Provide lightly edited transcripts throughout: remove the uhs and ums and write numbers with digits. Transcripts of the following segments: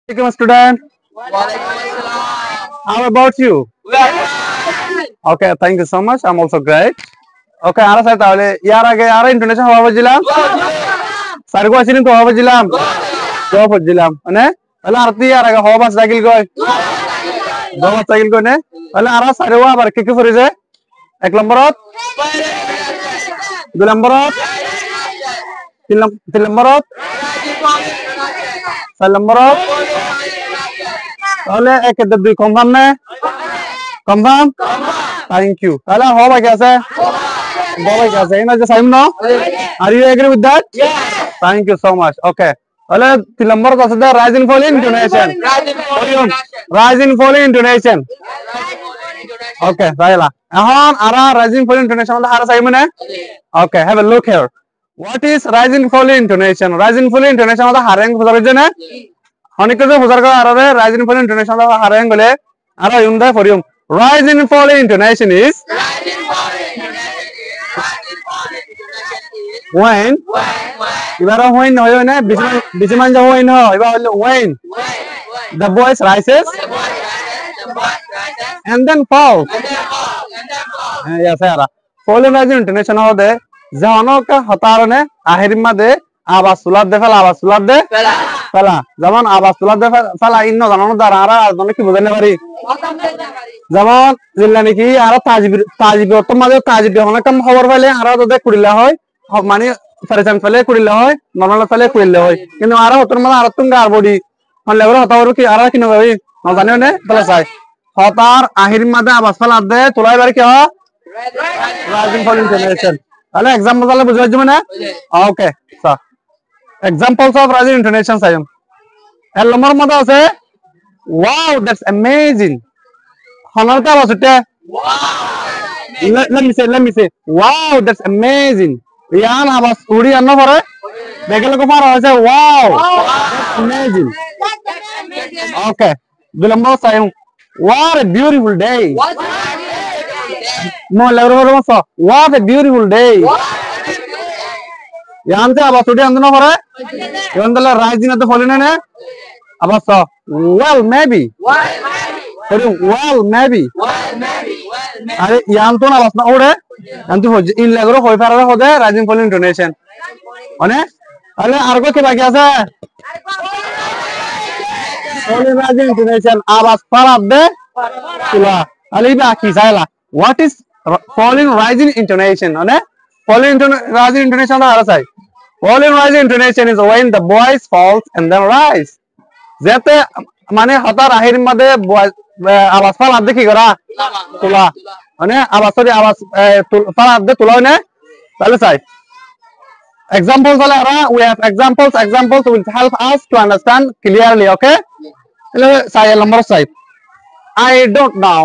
Welcome, student. How about you? Okay, thank you so much. I'm also great. Okay, ara sai tahole yar age ara intonation haba bujhilam. Sargo asini to haba bujhilam. Jo bujhilam. Ane? Ala arti yar age haba cycle goy. Haba cycle goy ne? Ala ara sarwa abar kike forize? Ek lamborot? Du lamborot? Tin lamborot? Sal lamborot? তাহলে এক এর দুই confirm না confirm thank you তাহলে হবে কি আছে হবে কি আছে ইনা যে সাইম নো are you agree with that thank you so much okay তাহলে 3 নম্বর আছে the rise and fall intonation rise and fall intonation okay তাইলা এখন আরা rise and fall intonation the আরা সাইম না okay have a look here what is rise and fall intonation rise and fall intonation the হারেং বুঝাবে যে না অনেক কিছু বোঝার কথা আরে rise and fall intonation the হারেং বলে আর ইউম দা ফরিউম rise and fall intonation is when এবারে when হয় না বিজমান যা when হয় এবারে হলো when the voice rises and then falls yes ara fall in rise intonation হবে জানো কা হতারনে আখির মধ্যে আওয়াজ সুলাদ দে ফেলা যেমন আওয়াজ সুলাদ দে ফেলা ইন্ন জানানো দ্বারা আর আজনে কি বুঝাইতে পারি যেমন জিল্লা নাকি আর তাজিব তো মাঝে তাজিব অনেক কম খবর পাইলে আর তো দেখ কুড়িলা হয় মানে ফেরেচান ফেলে কুড়িলা হয় নরমাল ফেলে কুড়িলা হয় কিন্তু আর হতর মানে আর তুমি আর বডি হলে ওরা হতার কি আর কি নয় না জানিও না বলা চাই হতার আখির মধ্যে আওয়াজ ফেলা দে তোলাই বারে কি হয় রাইজিং ফল ইন্টোনেশন তাহলে एग्जांपल তাহলে বুঝাই যাবে না okay so examples of rising intonation sayum el number mada ase wow that's amazing honor ka basute wow let me say wow that's amazing yan abas uri anno pore dekhle ko par ase wow that's amazing okay the number sayum what a beautiful day no lagro so what a beautiful day yanse abas uri andno pore yondala rising at the fallen ne abas so well maybe are yan to na abas na ore antu in lagro hoy parare hode rising fallen intonation one ale argo ke baki ase fallen rising intonation abas parabbe tula ale baki saila what is falling rising intonation one falling rising intonation da arasai falling rising intonation is when the voice falls and then rise যেতে মানে হতার আহির মধ্যে আওয়াজ ফাল আদে কি করা তোলা মানে আওয়াজ ফাল আদে তোলা না তাহলে চাই examples হলে আমরা we have examples will help us to understand clearly okay তাহলে চাই নম্বর চাই I don't know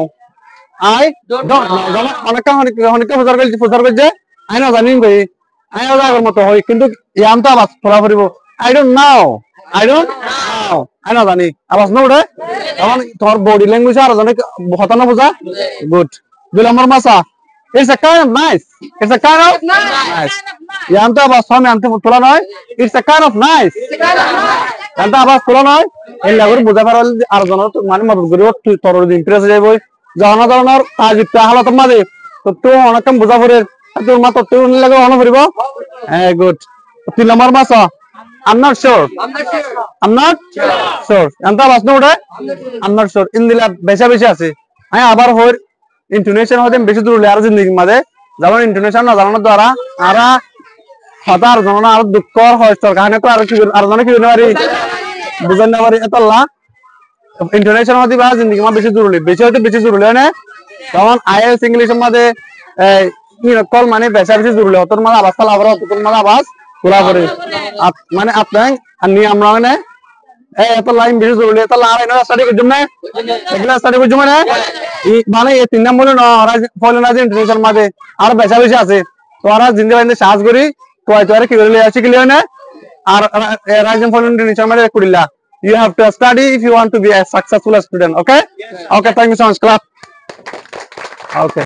অনেক ফুজার যে I know জানিম কই I know আগর মতো হয় কিন্তু ইয়াম তো আওয়াজ ফলা পড়িব I don't know I know জানি আওয়াজ নড়ে তখন তোর বডি ল্যাঙ্গুয়েজ আর জানে হতানো বুঝা গুড দুই নম্বর মাসা it's a kind of nice ইয়াম তো আওয়াজ সামনে আনতে তোলা নয় it's a kind of nice এটা আওয়াজ তোলা নয় এই লাগর বুঝা পারল আর জন মানে মদত করিব তোর ইমপ্রেস যাইব জানা ধরনের তাজিব হালত মাঝে তো অনেকম বুঝা পড়ে তোর মা তো লাগে অন পড়িব গুড তিন নম্বর মাসা I'm not sure এন্তা বাস না ওটা I'm not sure ইন দিলা বেশি আছে আমি আবার হর ইন্টোনেশন হতে বেশি দূর আর জিন্দেগি মাঝে যেমন ইন্টোনেশন না জানানোর দ্বারা আরা হতার জানা আর দুঃখর হয় তোর কারণে তো আর জানা কি পারি বুঝান না পারি এতলা ইন্টোনেশন হতে বা জিন্দেগি মা বেশি জরুরি না যেমন আইএলস ইংলিশের মধ্যে কল মানে বেশি জরুরি হতর মানে আওয়াজ ফেলা আবার হতর মানে আওয়াজ তোলা করে মানে আপনার আনি আমরা মানে এত লাইন বেশি জরুরি এত লাইন স্টাডি করজম না এগুলা স্টাডি করজম না মানে এই তিন নম্বর ফল না ইন্টোনেশন মধ্যে আর বেশি আছে তো আর জিন্দে বাইন্দে সাজ করি তো আর কি করে আসি ক্লিয়ার না আর রাইজিং ফল ইন্টোনেশন মধ্যে করিলা you have to study if you want to be a successful student okay thank you so much clap okay